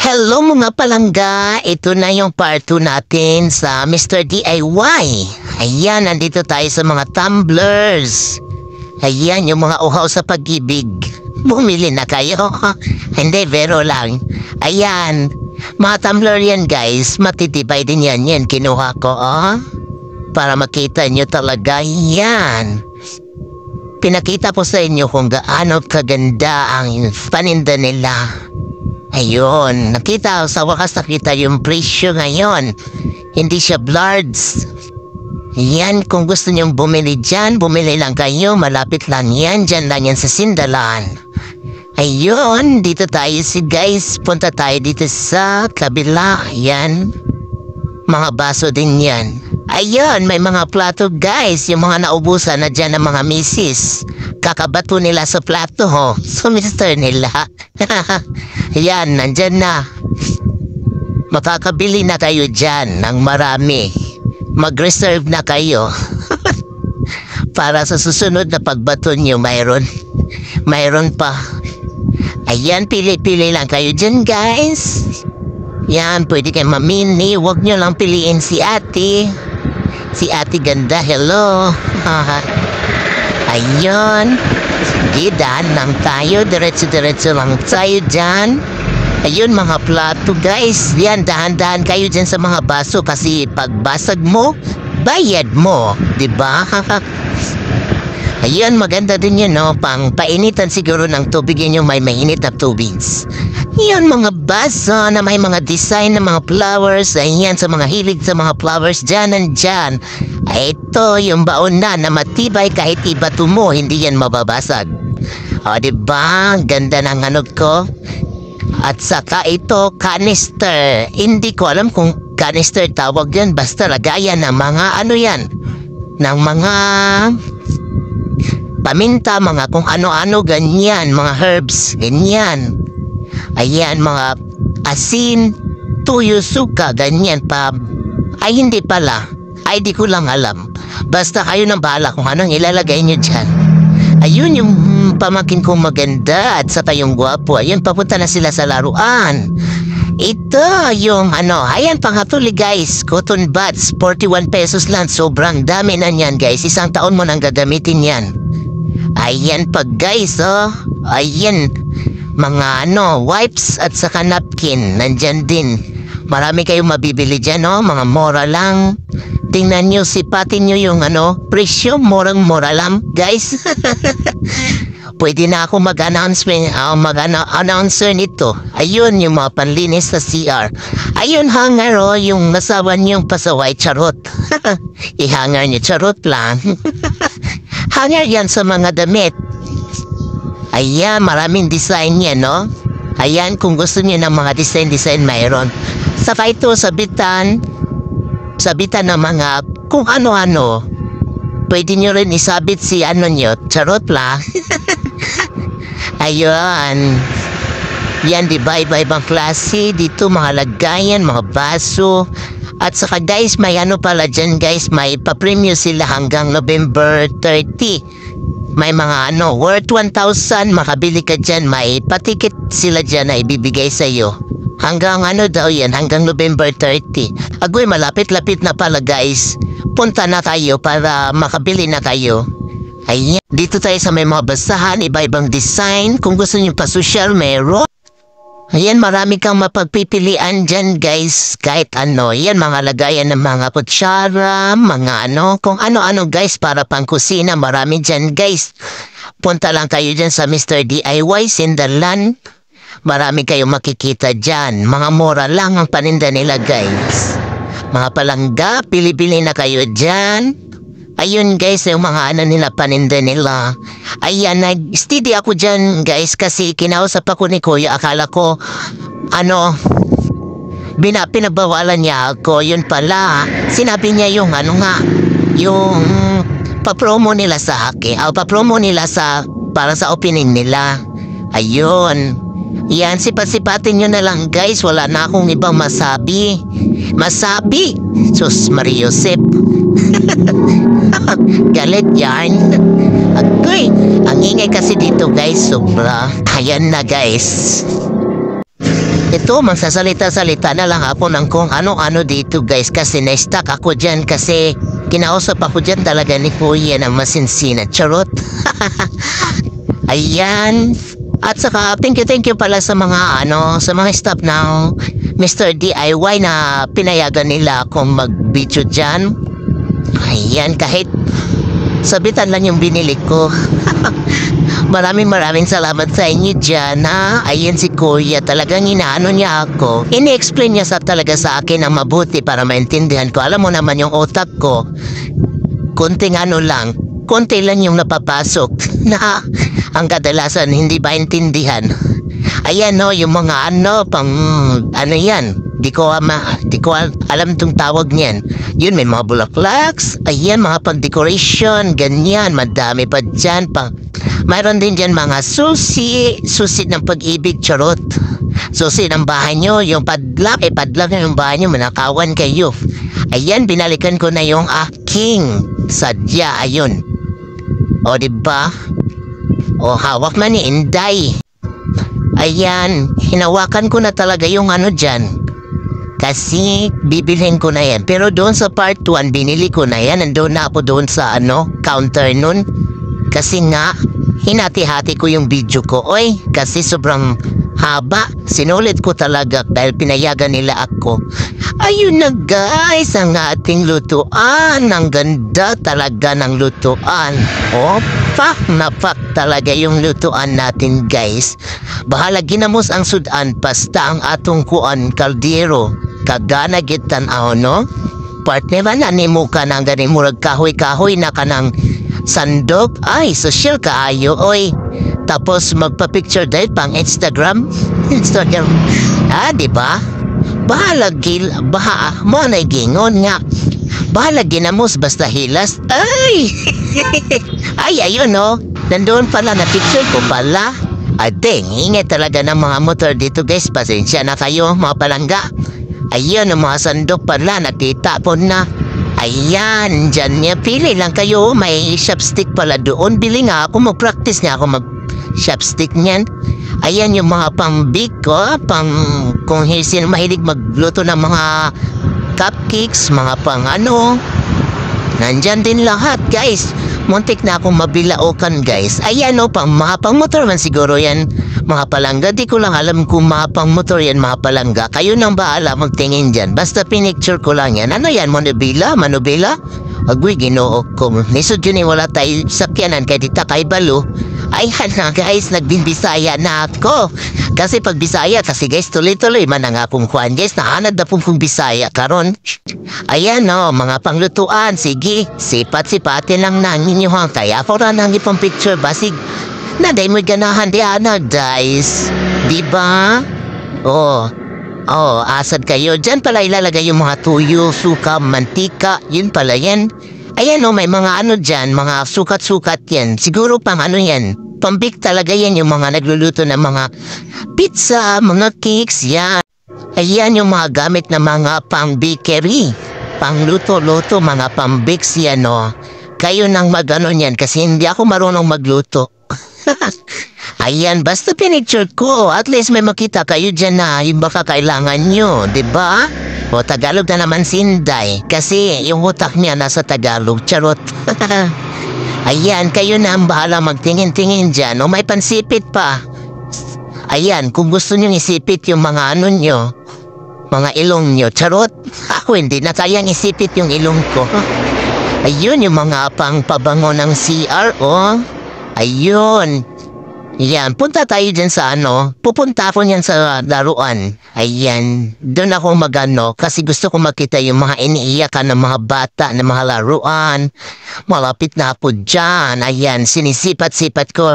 Hello mga palangga, ito na yung part 2 natin sa Mr. DIY. Ayan, nandito tayo sa mga tumblers. Ayan, yung mga uhaw sa pag-ibig. Bumili na kayo. Hindi, vero lang. Ayan, mga tumbler yan guys, matitibay din yan kinuha ko, para makita nyo talaga yan. Pinakita ko sa inyo kung gaano kaganda ang paninda nila. Ayun, sa wakas nakita yung presyo ngayon. Hindi siya blards. Yan, kung gusto niyong bumili dyan, bumili lang kayo. Malapit lang yan, dyan lang yan sa Sindalan. Ayun, dito tayo guys. Punta tayo dito sa kabila. Yan, mga baso din yan. Ayun, may mga plato guys. Yung mga naubusan na dyan ng mga misis. Kakabato nila sa plato ho. So mister nila. Yan, nandyan na. Makakabili na kayo dyan ng marami. Mag-reserve na kayo. Para sa susunod na pagbato nyo, mayroon pa. Ayan, pili-pili lang kayo dyan guys. Yan, pwede kayo mamini. Huwag nyo lang piliin si ate. Si ate ganda, hello. Ayun. Sige, daan lang tayo. Diretso-diretso lang tayo dyan. Ayun, mga plato guys. Yan, dahan-dahan kayo dyan sa mga baso. Kasi pag basag mo, bayad mo. Diba? Ayun, maganda din yun, no? Pang painitan siguro ng tubig yun yung may mainit na tubig. Yan, mga baso na may mga design ng mga flowers. Ayan, sa mga hilig sa mga flowers dyan and dyan. Ito, yung baon na matibay kahit ibato mo, hindi yan mababasag. O, diba? Ganda ng anod ko. At saka ito, canister. Hindi ko alam kung canister tawag yan. Basta lagayan ng mga yan. Ng mga paminta, mga kung ano-ano, ganyan. Mga herbs, ganyan. Ayan, mga asin, tuyo, suka, ganyan pa. Ay, hindi pala. Ay, di ko lang alam. Basta kayo nang bahala kung anong ilalagay nyo dyan. Ayun yung pamakin kong maganda at saka yung gwapo. Ayun, papunta na sila sa laruan. Ito yung ayan, panghapuli guys. Cotton buds, 41 pesos lang. Sobrang dami na yan guys. Isang taon mo nang gagamitin yan. Ayan pag guys, ayan. Mga wipes at saka napkin. Nandyan din. Marami kayong mabibili dyan, mga mora lang. Tingnan nyo, sipatin nyo yung presyo, morang-mora lang, guys. Pwede na ako mag-announcer nito. Ayun, yung mga panlinis sa CR. Ayun, hanger, yung nasawan yung pasaway, charot. I-hanger nyo, charot lang. Hanger yan sa mga damit. Ayan, maraming design yan, no? Ayan, kung gusto niyo ng mga design, mayroon. Saka ito, sabitan ng mga kung ano-ano. Pwede nyo rin isabit si nyo. Charot lang. Ayun. Yan, diba? Iba-ibang klase. Dito, mga lagayan, mga baso. At saka guys, may pala dyan guys. May pa-premium sila hanggang November 30. May mga worth 1,000, makabili ka dyan, may patikit sila dyan na ibibigay sa'yo. Hanggang daw yan, hanggang November 30. Agoy, malapit-lapit na pala guys. Punta na kayo para makabili na kayo. Ayan, dito tayo sa may mga basahan, iba-ibang design. Kung gusto nyo pa social, meron. Ayan, marami kang mapagpipilian dyan guys, kahit yan, mga lagayan ng mga kutsara, mga kung ano-ano guys, para pang kusina, marami dyan guys. Punta lang kayo dyan sa Mr. DIY, Sindalan. Marami kayong makikita dyan, mga mura lang ang paninda nila guys. Mga palangga, pili-pili na kayo dyan. Ayun guys, yung mga nila paninda nila. Ayan, nag-steady ako dyan guys kasi kinausap ako ni Kuya. Akala ko, pinagbawalan niya ako. Yun pala, sinabi niya yung yung papromo nila sa akin. Papromo nila para sa opening nila. Ayun. Yan, sipat-sipatin nyo na lang guys. Wala na akong ibang masabi. Sus Mariosep. Galit yan. Agoy, ang ingay kasi dito guys, sobra. Ayan na guys. Ito, magsasalita-salita na lang ako ng kung ano-ano dito guys kasi na-stuck ako dyan kasi kinausap ako dyan talaga ni Kuya ng masinsinan. Charot. Ayan. At saka, thank you pala sa mga sa mga staff ng Mr. DIY na pinayagan nila akong mag-video dyan. Ayan, kahit sabitan lang yung binili ko. Maraming salamat sa inyo dyan, ha? Ayan si Kuya, talagang inaano niya ako. Ini-explain niya talaga sa akin ang mabuti para maintindihan ko. Alam mo naman yung utak ko, konti lang yung napapasok na ang kadalasan hindi ba intindihan. Ayan no, yung mga yan. Di ko alam itong tawag niyan. Yun, may mga bulaklaks. Ayan, mga pang-decoration. Ganyan, madami pa dyan. Mayroon din dyan mga susi ng pag-ibig, charot. Susi ng bahay nyo, yung padlock na yung bahay nyo, manakawan kayo. Ayan, binalikan ko na yung aking sadya, ayun. O, diba? O, hawak na ni Inday. Ayan, hinawakan ko na talaga yung dyan. Kasi bibilhin ko na yan. Pero doon sa part 1, binili ko na yan. Nandun na ako doon sa counter nun. Kasi nga, hinati-hati ko yung video ko. Oy, kasi sobrang haba. Sinulit ko talaga dahil pinayagan nila ako. Ayun na guys, ang ating lutuan. Ang ganda talaga ng lutuan. Oh, pak na pak talaga yung lutuan natin guys. Bahala ginamos ang sudan basta ang atong kuan kaldero. Kagana gitan no? Partner ba na ni mo ka ng ganimurag kahoy-kahoy na kanang sandok? Ay, social kaayo, oy. Tapos magpa-picture dahil pang Instagram. Diba? Bahala mo na gingon nga. Bahala ginamos basta hilas. Ay! Ay, ayun no. Nandoon pala na picture ko pala. Adeng, ingay talaga ng mga motor dito guys. Pasensya na kayo mga palangga. Ayan, ang mga sandok pala, natitapon na. Ayan, dyan niya. Pili lang kayo, may chopstick pala doon. Bili nga ako, mag-practice nga ako mag-chopstick niyan. Ayan yung mga pang-big ko, kung sino mahilig magluto ng mga cupcakes, mga nandyan din lahat, guys. Muntik na akong mabilaukan, guys. Ayan mga pang-motor man siguro yan. Mga palangga, di ko lang alam kung mga pang-motor yan, mga palangga. Kayo nang bahala magtingin dyan. Basta pinicture ko lang yan. Ano yan, manubila? Agwi, ginoo ko. Nisod yun wala tayo sakyanan kay dita kay Balo. Ayan na guys, nagbibisaya na ako. Kasi pag Bisaya, kasi guys, tuloy-tuloy man ang akong kuhan. Guys, nahanad na pong Bisaya karon. Ayan mga panglutuan. Sige, sipat-sipatin lang na ninyo kaya ako na nang ipang picture basig. Naday mo'y ganahan guys. Diba? Asad kayo. Diyan pala ilalagay yung mga tuyo, suka, mantika. Yun pala yan. Ayan may mga dyan, mga sukat-sukat yan. Siguro yan. Pambik talaga yan yung mga nagluluto ng mga pizza, mga cakes, yan. Ayan yung mga gamit na mga pang-bakery. Pang-luto-luto, mga pang-bakes yan Kayo nang yan kasi hindi ako marunong magluto. Ayan, basta pinicture ko. At least may makita kayo dyan na yung baka kailangan nyo, diba? O Tagalog na naman si Inday. Kasi yung utak niya nasa Tagalog. Charot. Ayan, kayo na ang bahala magtingin-tingin dyan. O may pansipit pa. Ayan, kung gusto nyo isipit yung mga nyo, mga ilong nyo. Charot. Ako hindi na kayang isipit yung ilong ko. Ayun, yung mga pang-pabango ng CR, Ayun. Yan, punta tayo dyan sa pupunta ako yan sa laruan. Ayan, doon ako kasi gusto ko makita yung mga iniiyakan ng mga bata, ng mga laruan. Malapit na ako dyan. Ayan, sinisipat-sipat ko,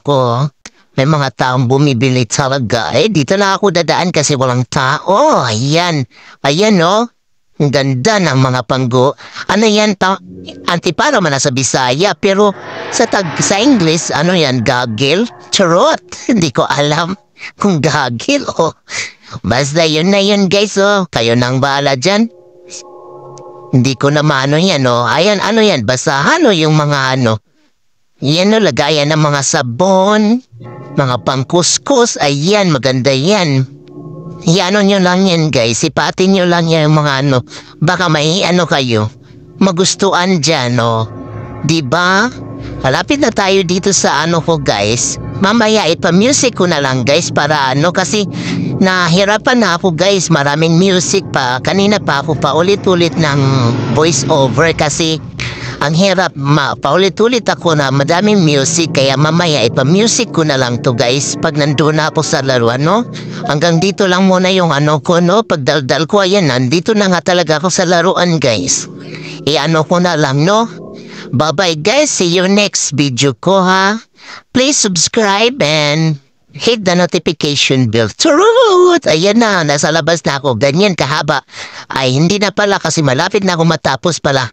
ko. May mga taong bumibili talaga. Dito na ako dadaan kasi walang tao. Ayan, ang ganda ng mga panggo. Ano yan? Antiparo man sa Bisaya. Pero sa English, yan? Gagil? Charot. Hindi ko alam kung gagil Basta yun na yun guys Kayo nang bahala dyan. Hindi ko na yan Ayan, yan? Basahan yung mga Yan lagayan ng mga sabon. Mga pangkuskus. Ayan, maganda yan. Iano nyo lang yan guys, ipatin nyo lang yan yung mga ano, baka may ano kayo, magustuhan dyan o. Diba? Malapit na tayo dito sa ano ko guys. Mamaya ipa-music ko na lang guys para ano kasi nahirapan na ako guys. Maraming music pa. Kanina pa ako paulit-ulit ng voice over kasi ang hirap paulit-ulit ako na madaming music kaya mamaya ipa-music ko na lang to guys pag nandun na ako sa laruan no. Hanggang dito lang muna yung ano ko no. Pagdaldal ko ayan nandito na nga talaga ako sa laruan guys. Ano ko na lang no. Bye-bye guys, see you next video ko ha. Please subscribe and hit the notification bell. Turut! Ayan na, nasa labas na ako. Ganyan kahaba. Ay, hindi na pala kasi malapit na ako matapos pala.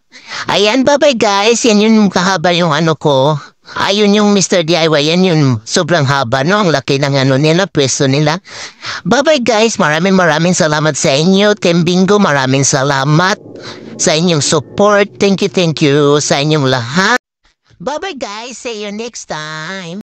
Ayan, bye-bye guys. Yan yung kahaba yung ano ko. Ayun yung Mr. DIY. Yan yung sobrang haba, no? Ang laki ng ano nila, pwesto nila. Bye-bye guys. Maraming salamat sa inyo. Team Bingo, maraming salamat sa inyong support. Thank you sa inyong lahat. Bye-bye guys. See you next time.